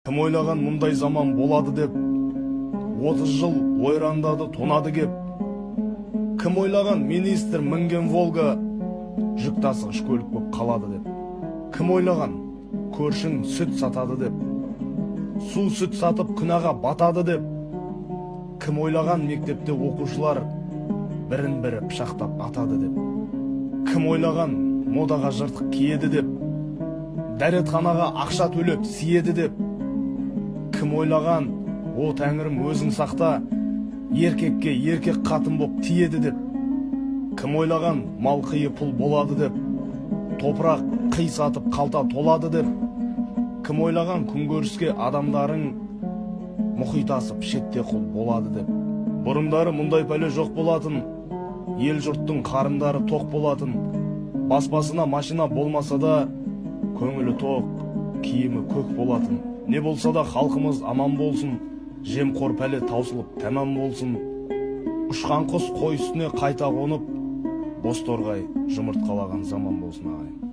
Кім ойлаған мұндай заман болады деп, 30 жыл ойрандады тонады кеп. Кім ойлаған министр мінген Волга жүк тасығыш көлік болып қалады деп. Кім ойлаған көршің сүт сатады деп, су сүт сатып күнәға батады деп. Кім ойлаған мектепте оқушылар бірін-бірі пышақтап атады деп. Кім ойлаған модаға жыртық киеді деп, дәретханаға ақша төлеп сиеді деп. Кім ойлаған, о тәңірім өзің сақта, еркекке еркек қатын боп тиеді деп. Кім ойлаған, мал қиы пұл болады деп, топырақ қи сатып қалта толады деп. Кім ойлаған, күнкөріске адамдарың мұхит асып шетте құл болады деп. Бұрындары мұндай пәле жоқ болатын, ел жұрттың қарындары тоқ болатын. Баспасына машина болмаса да, көңілі тоқ, киімі көк болатын. Не болса да халқымыз аман болсын, жемқор пәле таусылып тәмам болсын. Ұшқан құс қой үстіне қайта қонып, бозторғай жұмыртқалаған заман болсын ағайын.